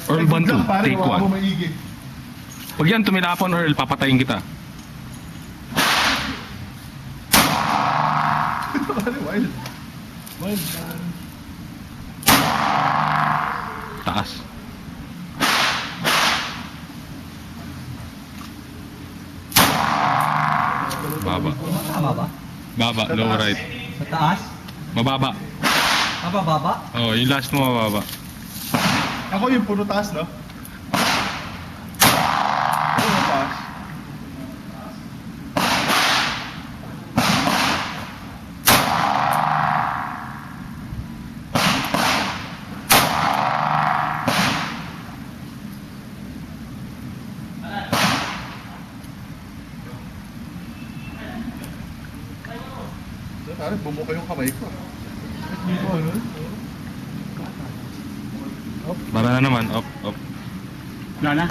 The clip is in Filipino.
Earl Ay, Bantu, good luck, pare, take hawakan mo 1. maigi. Pag yan tumilapon, Earl, papatayin kita. Pare, wild. Wild. Taas. Baba. Tama ba? Baba, low right. Sa taas? Mababa. Mababa? Oh, yung last mo mababa. Ako yung puro taas, no? Puro taas. Pare, bumuka yung kamay ko. Dito, ano? Para na naman, up, up. Wala na.